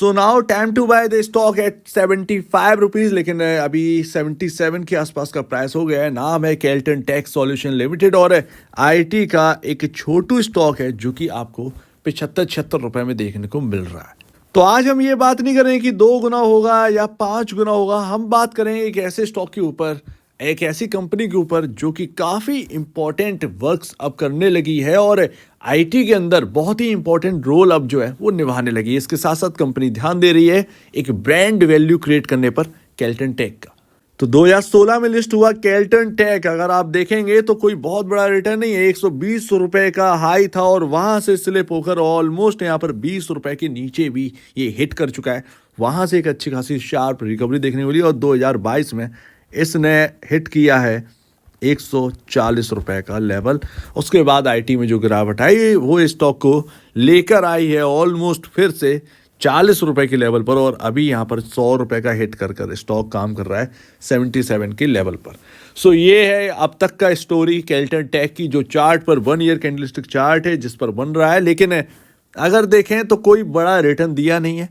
So now time to buy the stock at 75 rupees, लेकिन अभी 77 के आसपास का प्राइस हो गया है। नाम है केल्टन टेक सॉल्यूशन लिमिटेड और आईटी का एक छोटू स्टॉक है जो कि आपको 75-76 रुपए में देखने को मिल रहा है। तो आज हम ये बात नहीं करेंगे कि 2 गुना होगा या 5 गुना होगा, हम बात करेंगे एक ऐसे स्टॉक के ऊपर, एक ऐसी कंपनी के ऊपर जो कि काफ़ी इंपॉर्टेंट वर्क्स अब करने लगी है और आईटी के अंदर बहुत ही इंपॉर्टेंट रोल अब जो है वो निभाने लगी है। इसके साथ साथ कंपनी ध्यान दे रही है एक ब्रांड वैल्यू क्रिएट करने पर, केल्टन टेक का। तो 2016 में लिस्ट हुआ केल्टन टेक। अगर आप देखेंगे तो कोई बहुत बड़ा रिटर्न नहीं है, 120 रुपए का हाई था और वहां से स्लिप होकर ऑलमोस्ट यहाँ पर 20 रुपए के नीचे भी ये हिट कर चुका है। वहां से एक अच्छी खासी शार्प रिकवरी देखने वाली और 2022 में इसने हिट किया है 140 रुपए का लेवल। उसके बाद आईटी में जो गिरावट आई वो स्टॉक को लेकर आई है ऑलमोस्ट फिर से 40 रुपए के लेवल पर और अभी यहाँ पर 100 रुपए का हिट कर स्टॉक काम कर रहा है 77 के लेवल पर। सो ये है अब तक का स्टोरी केल्टन टेक की, जो चार्ट पर 1 ईयर कैंडलस्टिक चार्ट है जिस पर बन रहा है। लेकिन अगर देखें तो कोई बड़ा रिटर्न दिया नहीं है।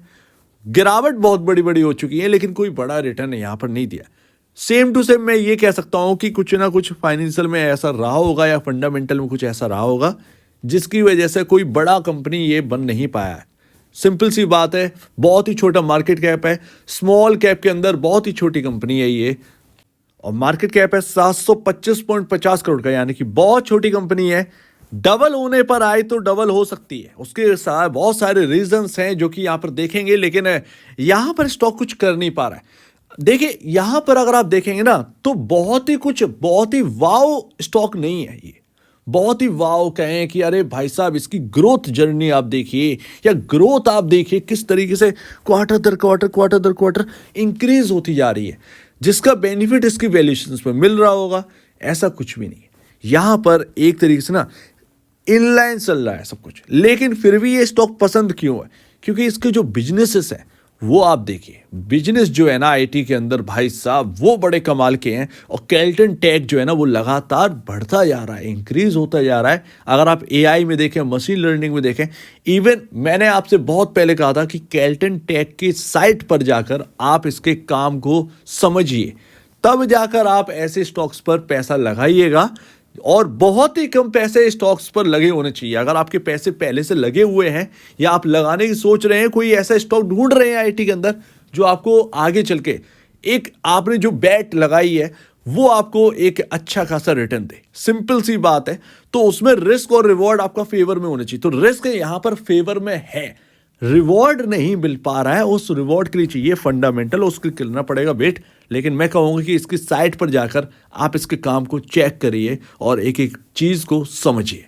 गिरावट बहुत बड़ी बड़ी हो चुकी है लेकिन कोई बड़ा रिटर्न यहाँ पर नहीं दिया। सेम टू सेम मैं ये कह सकता हूँ कि कुछ ना कुछ फाइनेंशियल में ऐसा रहा होगा या फंडामेंटल में कुछ ऐसा रहा होगा जिसकी वजह से कोई बड़ा कंपनी ये बन नहीं पाया है। सिंपल सी बात है, बहुत ही छोटा मार्केट कैप है, स्मॉल कैप के अंदर बहुत ही छोटी कंपनी है ये, और मार्केट कैप है 725.50 करोड़ का, यानी कि बहुत छोटी कंपनी है। डबल होने पर आए तो डबल हो सकती है, उसके साथ बहुत सारे रीजंस हैं जो कि यहाँ पर देखेंगे, लेकिन यहाँ पर स्टॉक कुछ कर नहीं पा रहा है। देखिए यहां पर अगर आप देखेंगे ना तो बहुत ही वाव स्टॉक नहीं है ये। बहुत ही वाव कहें कि अरे भाई साहब इसकी ग्रोथ जर्नी आप देखिए या ग्रोथ आप देखिए किस तरीके से क्वार्टर दर क्वार्टर इंक्रीज होती जा रही है, जिसका बेनिफिट इसकी वैल्यूएशंस में मिल रहा होगा। ऐसा कुछ भी नहीं है यहां पर, एक तरीके से ना इनलाइन चल रहा है सब कुछ। लेकिन फिर भी ये स्टॉक पसंद क्यों है? क्योंकि इसके जो बिजनेसेस है वो आप देखिए, बिजनेस जो है ना आईटी के अंदर भाई साहब वो बड़े कमाल के हैं और केल्टन टेक जो है ना वो लगातार बढ़ता जा रहा है, इंक्रीज होता जा रहा है। अगर आप एआई में देखें, मशीन लर्निंग में देखें, इवन मैंने आपसे बहुत पहले कहा था कि केल्टन टेक की साइट पर जाकर आप इसके काम को समझिए, तब जाकर आप ऐसे स्टॉक्स पर पैसा लगाइएगा। और बहुत ही कम पैसे स्टॉक्स पर लगे होने चाहिए। अगर आपके पैसे पहले से लगे हुए हैं या आप लगाने की सोच रहे हैं, कोई ऐसा स्टॉक ढूंढ रहे हैं आईटी के अंदर जो आपको आगे चल के एक आपने जो बैट लगाई है वो आपको एक अच्छा खासा रिटर्न दे, सिंपल सी बात है, तो उसमें रिस्क और रिवॉर्ड आपका फेवर में होना चाहिए। तो रिस्क यहां पर फेवर में है, रिवॉर्ड नहीं मिल पा रहा है, उस रिवॉर्ड के लिए चाहिए फंडामेंटल, उसके करना पड़ेगा वेट। लेकिन मैं कहूँगा कि इसकी साइट पर जाकर आप इसके काम को चेक करिए और एक एक चीज़ को समझिए।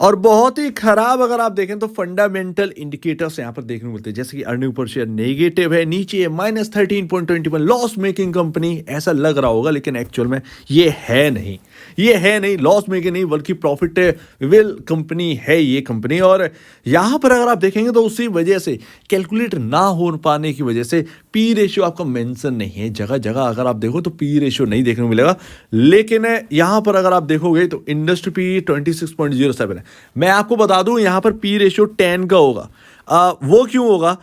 और बहुत ही खराब अगर आप देखें तो फंडामेंटल इंडिकेटर्स यहाँ पर देखने को मिलते हैं, जैसे कि अर्निंग पर शेयर नेगेटिव है, नीचे है -13.21, लॉस मेकिंग कंपनी ऐसा लग रहा होगा, लेकिन एक्चुअल में ये है नहीं, लॉस मेकिंग नहीं बल्कि प्रॉफिटेबल कंपनी है ये कंपनी। और यहाँ पर अगर आप देखेंगे तो उसी वजह से कैलकुलेट ना हो पाने की वजह से पी रेशियो आपका मेंशन नहीं है। जगह जगह अगर आप देखो तो पी रेशियो नहीं देखने को मिलेगा, लेकिन यहाँ पर अगर आप देखोगे तो इंडस्ट्री पी 26.07 है। मैं आपको बता दूं यहां पर पी रेशियो 10 का होगा। वो क्यों होगा?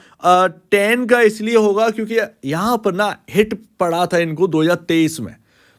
10 का इसलिए होगा क्योंकि यहां पर ना हिट पड़ा था इनको 2023 में।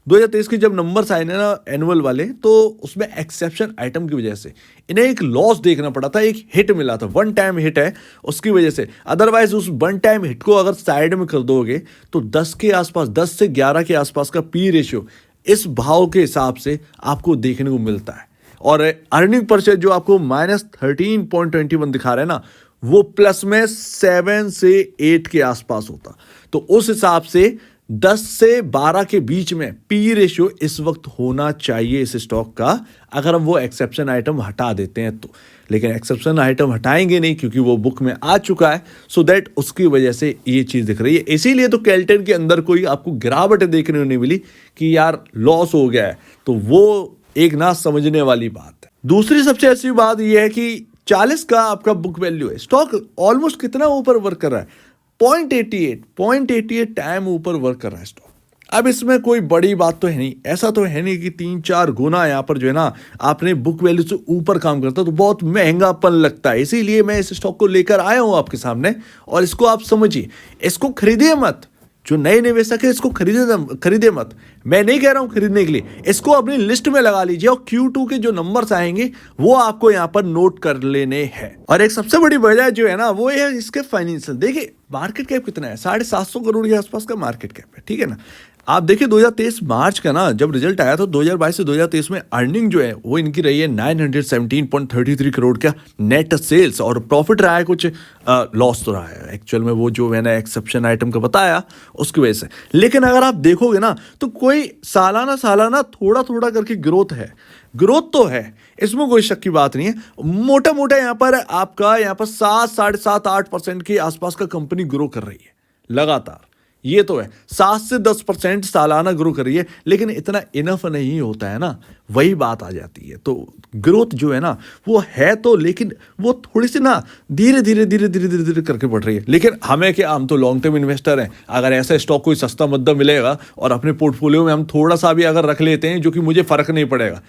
2023 के जब नंबर्स आए ना एनुअल वाले, तो उसमें एक्सेप्शन आइटम की वजह से इन्हें एक लॉस देखना पड़ा था, एक हिट मिला था, वन टाइम हिट है उसकी वजह से। अदरवाइज उस वन टाइम हिट को अगर साइड में कर दोगे तो 10 के आसपास, 10 से 11 के आसपास का पी रेशियो इस भाव के हिसाब से आपको देखने को मिलता है। और अर्निंग पर शेयर जो आपको -13.21 दिखा रहा है ना, वो प्लस में 7 से 8 के आसपास होता। तो उस हिसाब से 10 से 12 के बीच में पी रेशियो इस वक्त होना चाहिए इस स्टॉक का, अगर हम वो एक्सेप्शन आइटम हटा देते हैं तो। लेकिन एक्सेप्शन आइटम हटाएंगे नहीं क्योंकि वो बुक में आ चुका है, सो दैट उसकी वजह से ये चीज़ दिख रही है। इसीलिए तो केल्टन के अंदर कोई आपको गिरावट देखने को नहीं मिली कि यार लॉस हो गया है, तो वो एक ना समझने वाली बात है। दूसरी सबसे अच्छी बात यह है कि 40 का आपका बुक वैल्यू है, स्टॉक ऑलमोस्ट कितना ऊपर वर्क कर रहा है, 0.88 टाइम ऊपर वर्क कर रहा है स्टॉक। अब इसमें कोई बड़ी बात तो है नहीं, ऐसा तो है नहीं कि 3-4 गुना यहाँ पर जो है ना आपने बुक वैल्यू से ऊपर काम करता तो बहुत महंगापन लगता है। इसीलिए मैं इस स्टॉक को लेकर आया हूँ आपके सामने, और इसको आप समझिए, इसको खरीदिए मत। जो नए निवेशक है इसको खरीदे मत। मैं नहीं कह रहा हूं खरीदने के लिए, इसको अपनी लिस्ट में लगा लीजिए और Q2 के जो नंबर्स आएंगे वो आपको यहां पर नोट कर लेने हैं। और एक सबसे बड़ी वजह जो है ना वो है इसके फाइनेंशियल। देखिए मार्केट कैप कितना है, 750 करोड़ के आसपास का मार्केट कैप है, ठीक है ना। आप देखिए 2023 मार्च का ना जब रिजल्ट आया तो 2022 से 2023 में अर्निंग जो है वो इनकी रही है 917.33 करोड़ का नेट सेल्स, और प्रॉफिट रहा है कुछ लॉस तो रहा है एक्चुअल में, वो जो मैंने एक्सेप्शन आइटम का बताया उसकी वजह से। लेकिन अगर आप देखोगे ना तो कोई सालाना थोड़ा थोड़ा करके ग्रोथ है, ग्रोथ तो है, इसमें कोई शक की बात नहीं है। मोटा मोटा यहाँ पर आपका यहाँ पर 7-7.5-8% के आसपास का कंपनी ग्रो कर रही है लगातार, ये तो है 7 से 10% सालाना ग्रो कर रही है। लेकिन इतना इनफ नहीं होता है ना, वही बात आ जाती है। तो ग्रोथ जो है ना वो है तो, लेकिन वो थोड़ी सी ना धीरे धीरे करके बढ़ रही है। लेकिन हमें क्या, हम तो लॉन्ग टर्म इन्वेस्टर हैं, अगर ऐसा स्टॉक कोई सस्ता मुद्दा मिलेगा और अपने पोर्टफोलियो में हम थोड़ा सा भी अगर रख लेते हैं जो कि मुझे फर्क नहीं पड़ेगा।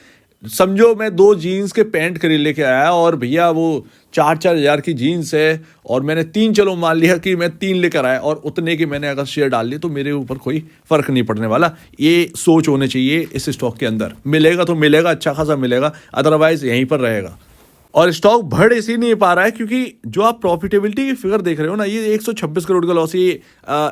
समझो मैं 2 जीन्स के पैंट खरीद लेके आया और भैया वो 4-4 हज़ार की जीन्स है, और मैंने 3, चलो मान लिया कि मैं 3 लेकर आया और उतने के मैंने अगर शेयर डाल लिए तो मेरे ऊपर कोई फर्क नहीं पड़ने वाला। ये सोच होनी चाहिए इस स्टॉक के अंदर। मिलेगा तो मिलेगा, अच्छा खासा मिलेगा, अदरवाइज यहीं पर रहेगा। और स्टॉक बढ़ इसी नहीं पा रहा है क्योंकि जो आप प्रॉफिटेबिलिटी की फिगर देख रहे हो ना, ये 126 करोड़ का लॉस, ये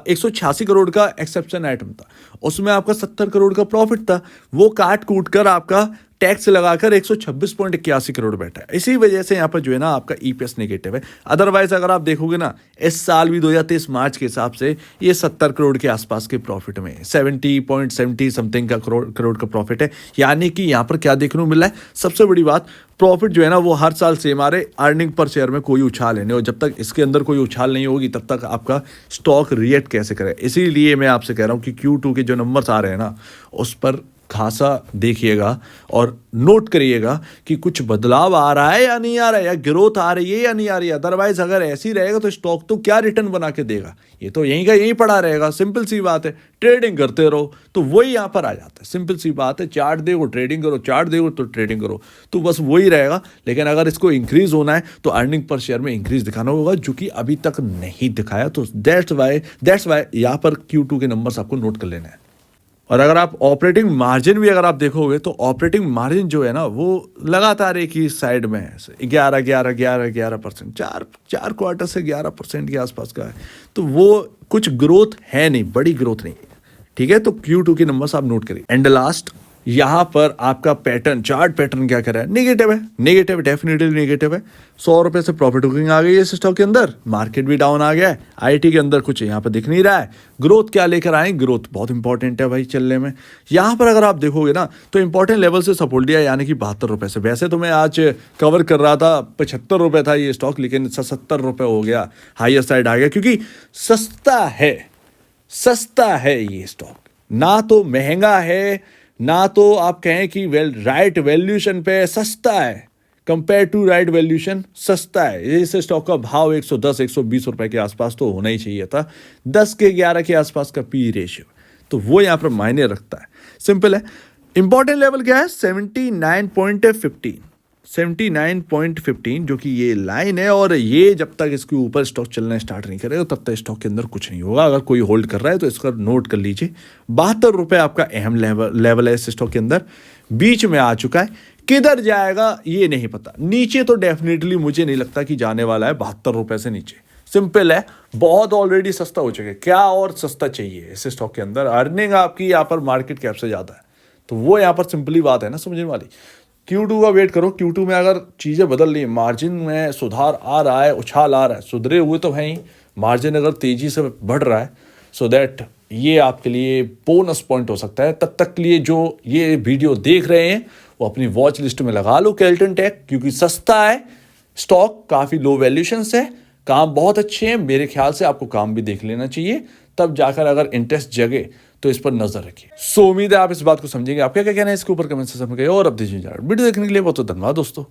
186 करोड़ का एक्सेप्शन आइटम था, उसमें आपका 70 करोड़ का प्रॉफिट था, वो काट कूट कर आपका टैक्स लगाकर 126.81 करोड़ बैठा है। इसी वजह से यहाँ पर जो है ना आपका ईपीएस नेगेटिव है। अदरवाइज अगर आप देखोगे ना इस साल भी 2023 मार्च के हिसाब से ये 70 करोड़ के आसपास के प्रॉफिट में 70.70 समथिंग का करोड़ का प्रॉफिट है। यानी कि यहाँ पर क्या देखने को मिल रहा है, सबसे बड़ी बात, प्रॉफिट जो है ना वो हर साल सेम आ रहे, अर्निंग पर शेयर में कोई उछाल है नहीं, और जब तक इसके अंदर कोई उछाल नहीं होगी तब तक आपका स्टॉक रिएक्ट कैसे करे। इसीलिए मैं आपसे कह रहा हूँ कि Q2 के जो नंबर्स आ रहे हैं ना उस पर खासा देखिएगा और नोट करिएगा कि कुछ बदलाव आ रहा है या नहीं आ रहा है, या ग्रोथ आ रही है या नहीं आ रही है। अदरवाइज अगर ऐसी रहेगा तो स्टॉक तो क्या रिटर्न बना के देगा, ये तो यहीं का यहीं पड़ा रहेगा। सिंपल सी बात है, ट्रेडिंग करते रहो तो वही यहाँ पर आ जाता है। सिंपल सी बात है, चार्ट देखो ट्रेडिंग करो, चार्ट देखो तो ट्रेडिंग करो, तो बस वही रहेगा। लेकिन अगर इसको इंक्रीज होना है तो अर्निंग पर शेयर में इंक्रीज दिखाना होगा, जो कि अभी तक नहीं दिखाया। तो दैट्स वाई यहाँ पर Q2 के नंबर्स आपको नोट कर लेना है। और अगर आप ऑपरेटिंग मार्जिन भी अगर आप देखोगे तो ऑपरेटिंग मार्जिन जो है ना वो लगातार एक ही साइड में है, 11% चार क्वार्टर से 11% के आसपास का है। तो वो कुछ ग्रोथ है नहीं, बड़ी ग्रोथ नहीं है, ठीक है। तो Q2 के नंबर्स आप नोट करिए। एंड लास्ट, यहाँ पर आपका पैटर्न, चार्ट पैटर्न क्या कर रहा है, नेगेटिव है, डेफिनेटली नेगेटिव है। 100 रुपये से प्रॉफिट बुकिंग आ गई है इस स्टॉक के अंदर, मार्केट भी डाउन आ गया है, आईटी के अंदर कुछ यहाँ पर दिख नहीं रहा है। ग्रोथ क्या लेकर आए, ग्रोथ बहुत इंपॉर्टेंट है भाई चलने में। यहाँ पर अगर आप देखोगे ना तो इंपॉर्टेंट लेवल से सपोर्ट दिया, यानी कि 72 रुपये से। वैसे तो मैं आज कवर कर रहा था 75 रुपये था ये स्टॉक, लेकिन 70 रुपये हो गया, हाइयर साइड आ गया, क्योंकि सस्ता है ये स्टॉक, ना तो महंगा है ना तो आप कहें कि राइट वैल्यूशन पे, सस्ता है कंपेयर टू राइट वैल्यूशन, सस्ता है। इस स्टॉक का भाव 110-120 रुपए के आसपास तो होना ही चाहिए था, 10 के 11 के आसपास का पी रेशियो, तो वो यहाँ पर मायने रखता है। सिंपल है। इंपॉर्टेंट लेवल क्या है, 79.15 जो कि ये लाइन है, और ये जब तक इसके ऊपर स्टॉक चलना स्टार्ट नहीं करेगा तब तक स्टॉक के अंदर कुछ नहीं होगा। अगर कोई होल्ड कर रहा है तो इसका नोट कर लीजिए। 72 रुपये आपका अहम लेवल है इस स्टॉक के अंदर, बीच में आ चुका है। किधर जाएगा ये नहीं पता, नीचे तो डेफिनेटली मुझे नहीं लगता कि जाने वाला है 72 रुपये से नीचे। सिंपल है, बहुत ऑलरेडी सस्ता हो चुका है, क्या और सस्ता चाहिए इस स्टॉक के अंदर। अर्निंग आपकी यहाँ पर मार्केट कैप से ज़्यादा है, तो वो यहाँ पर सिंपली बात है ना समझने वाली। Q2 का वेट करो, Q2 में अगर चीज़ें बदल रही, मार्जिन में सुधार आ रहा है, उछाल आ रहा है, सुधरे हुए तो हैं ही, मार्जिन अगर तेज़ी से बढ़ रहा है, सो दैट ये आपके लिए बोनस पॉइंट हो सकता है। तब तक के लिए जो ये वीडियो देख रहे हैं वो अपनी वॉच लिस्ट में लगा लो केल्टन टेक, क्योंकि सस्ता है स्टॉक, काफ़ी लो वैल्यूशन है, काम बहुत अच्छे हैं। मेरे ख्याल से आपको काम भी देख लेना चाहिए, तब जाकर अगर इंटरेस्ट जगे तो इस पर नजर रखिए। सो उम्मीद है आप इस बात को समझेंगे। आप क्या क्या कहना है इसके ऊपर कमेंट सेक्शन में कहिए, और अब दीजिए वीडियो देखने के लिए बहुत धन्यवाद दोस्तों।